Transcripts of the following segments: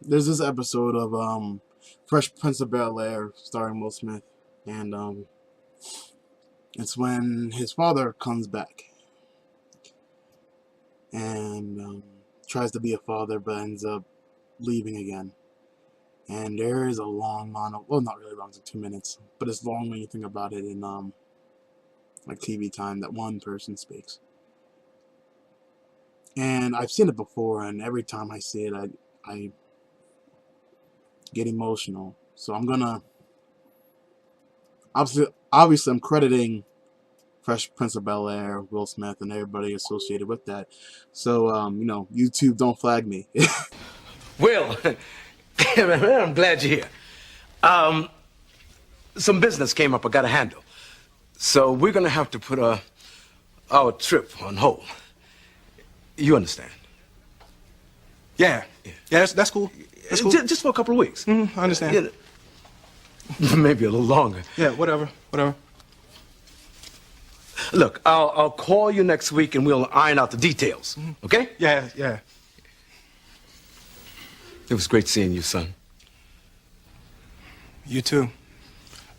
there's this episode of Fresh Prince of Bel-Air starring Will Smith, and it's when his father comes back and tries to be a father, but ends up leaving again. And there is a long monologue. Well, not really long, it's like 2 minutes, but it's long when you think about it in like TV time that one person speaks. And I've seen it before, and every time I see it, I get emotional. So I'm gonna obviously I'm crediting Fresh Prince of Bel-Air, Will Smith, and everybody associated with that. So YouTube, don't flag me. Will, I'm glad you're here. Some business came up I gotta handle. So we're gonna have to put our trip on hold. You understand? Yeah, that's cool. That's cool. Just for a couple of weeks. I understand. Yeah, maybe a little longer. Yeah, whatever. Look, I'll call you next week and we'll iron out the details. Okay? Yeah. It was great seeing you, son. You too,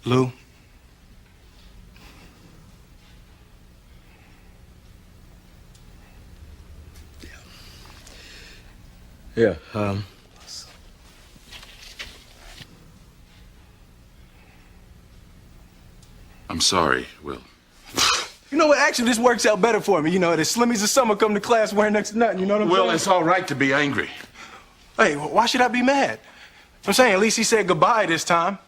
Lou. Yeah, I'm sorry, Will. You know what? Actually, this works out better for me. You know, the Slimmies of summer come to class wearing next to nothing. You know what I'm saying? Will, it's all right to be angry. Hey, why should I be mad? I'm saying at least he said goodbye this time.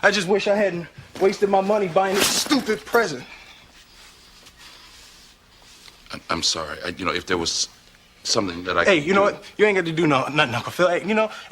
I just wish I hadn't wasted my money buying this stupid present. I'm sorry. If there was something that I Hey, could you know do- what? You ain't got to do nothing, Uncle Phil. Hey,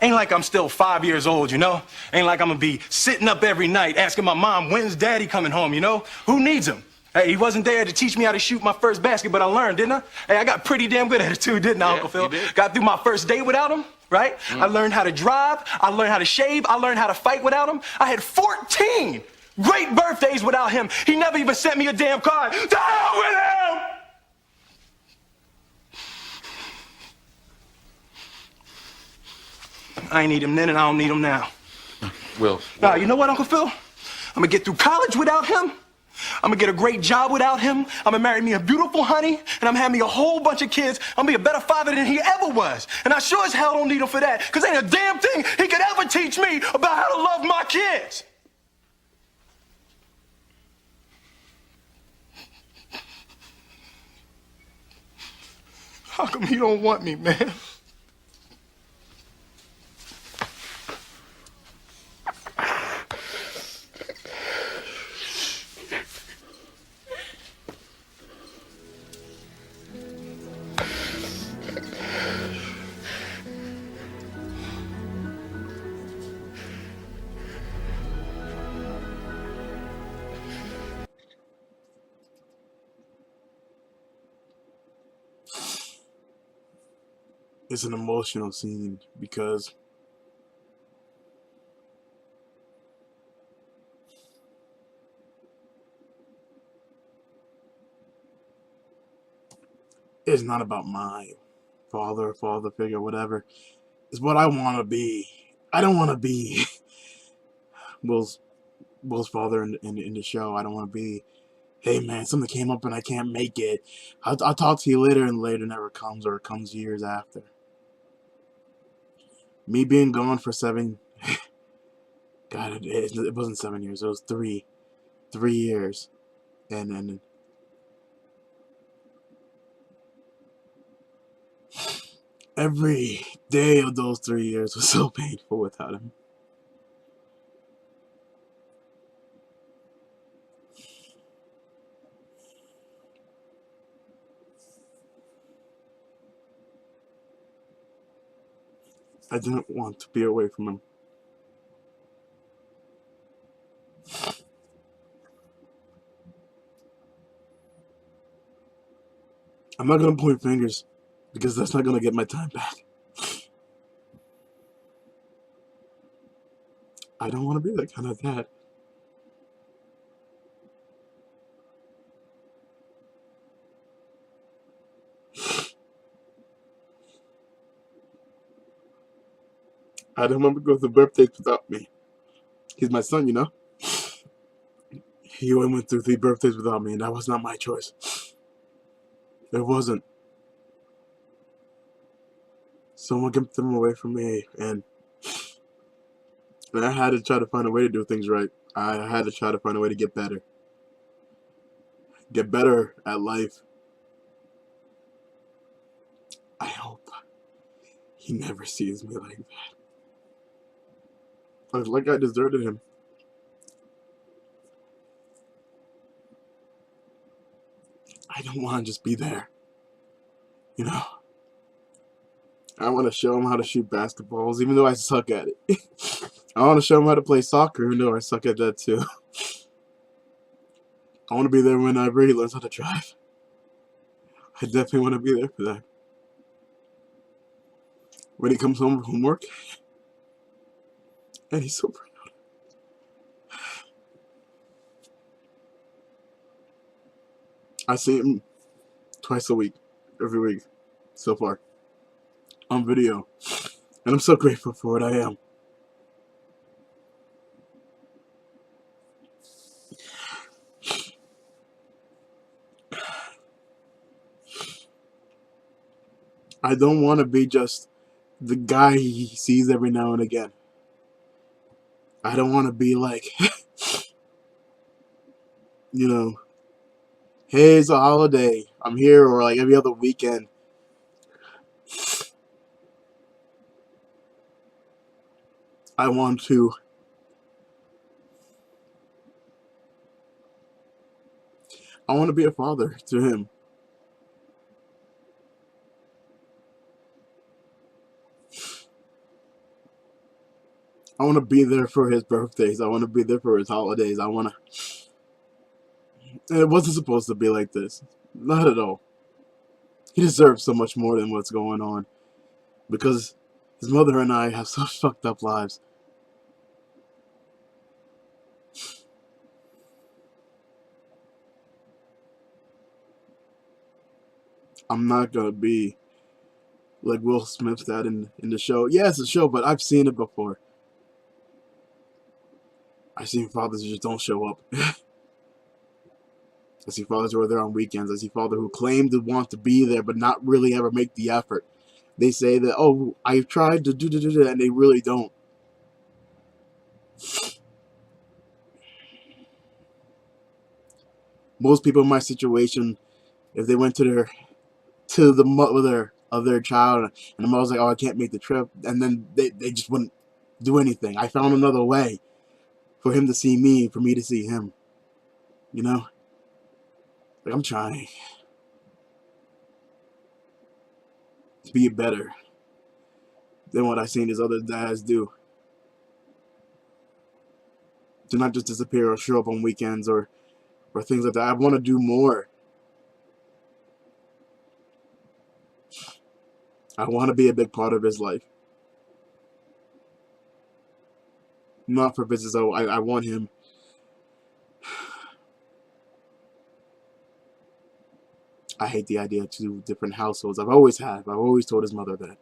ain't like I'm still 5 years old, you know? Ain't like I'm gonna be sitting up every night asking my mom, when's Daddy coming home, you know? Who needs him? Hey, he wasn't there to teach me how to shoot my first basket, but I learned, didn't I? Hey, I got pretty damn good at it too, didn't I, Yeah, Uncle Phil? you did. Got through my first day without him, right? I learned how to drive, I learned how to shave, I learned how to fight without him. I had 14 great birthdays without him. He never even sent me a damn card. To hell with him! I ain't need him then and I don't need him now. Will. Nah, you know what, Uncle Phil? I'm gonna get through college without him. I'm gonna get a great job without him. I'm gonna marry me a beautiful honey, and I'm having me a whole bunch of kids. I'm gonna be a better father than he ever was. And I sure as hell don't need him for that, because ain't a damn thing he could ever teach me about how to love my kids. How come he don't want me, man? It's an emotional scene because it's not about my father figure, whatever. It's what I want to be. I don't want to be Will's Will's father in the show. I don't want to be, hey man, something came up and I can't make it. I'll talk to you later, and later never comes, or it comes years after. Me being gone for God, it wasn't 7 years. It was 3 years, and every day of those 3 years was so painful without him. I didn't want to be away from him. I'm not gonna point fingers because that's not gonna get my time back. I don't want to be that kind of dad. I don't want to go through birthdays without me. He's my son, you know? He only went through 3 birthdays without me, and that was not my choice. It wasn't. Someone kept them away from me, and I had to try to find a way to do things right. I had to try to find a way to get better. Get better at life. I hope he never sees me like that. Like I deserted him. I don't want to just be there. You know? I want to show him how to shoot basketballs, even though I suck at it. I want to show him how to play soccer, even though I suck at that too. I want to be there whenever he learns how to drive. I definitely want to be there for that. When he comes home from work, and he's so proud. I see him twice a week, every week, so far, on video. And I'm so grateful for what I am. I don't want to be just the guy he sees every now and again. I don't want to be like, you know, hey, it's a holiday, I'm here, or like every other weekend. I want to be a father to him. I want to be there for his birthdays. I want to be there for his holidays. I want to. And it wasn't supposed to be like this. Not at all. He deserves so much more than what's going on. Because his mother and I have such fucked up lives. I'm not going to be like Will Smith said in the show. Yeah, it's a show, but I've seen it before. I've seen fathers who just don't show up. I see fathers who are there on weekends. I see fathers who claim to want to be there, but not really ever make the effort. They say that, oh, I've tried to do, and they really don't. Most people in my situation, if they went to the mother of their child, and the mother's like, oh, I can't make the trip, and then they just wouldn't do anything. I found another way for him to see me, for me to see him. You know? Like, I'm trying to be better than what I've seen his other dads do. To not just disappear or show up on weekends or things like that. I want to do more. I want to be a big part of his life. Not for business, though. I want him. I hate the idea of 2 different households. I've always told his mother that.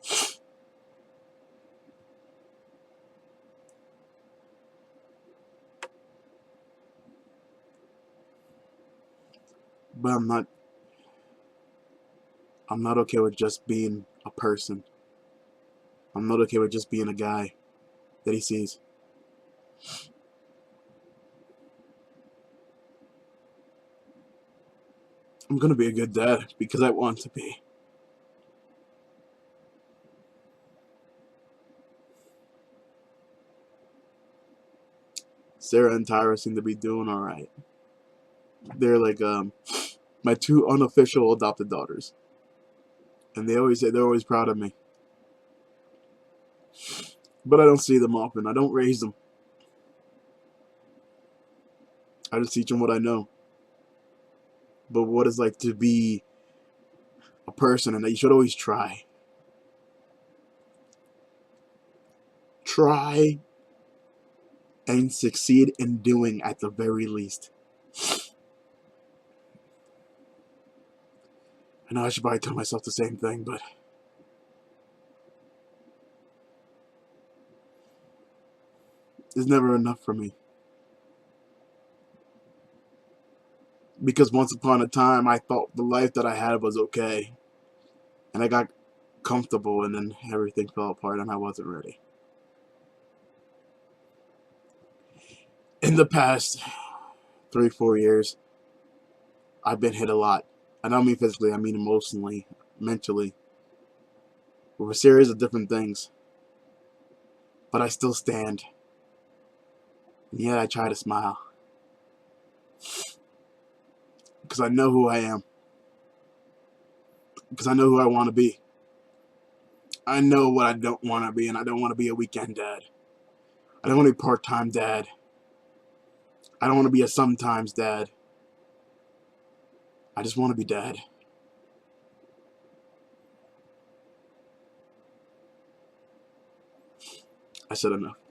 But I'm not okay with just being a person. I'm not okay with just being a guy that he sees. I'm gonna be a good dad because I want to be. Sarah and Tyra seem to be doing alright. They're like my 2 unofficial adopted daughters. And they always say they're always proud of me. But I don't see them often. I don't raise them. I just teach them what I know. But what it's like to be a person, and that you should always try. Try and succeed in doing at the very least. I know I should probably tell myself the same thing, but is never enough for me. Because once upon a time, I thought the life that I had was okay. And I got comfortable, and then everything fell apart, and I wasn't ready. In the past 3-4 years, I've been hit a lot. I don't mean physically, I mean emotionally, mentally, with a series of different things. But I still stand. And yet I try to smile. Because I know who I am. Because I know who I want to be. I know what I don't want to be, and I don't want to be a weekend dad. I don't want to be a part-time dad. I don't want to be a sometimes dad. I just want to be dad. I said enough.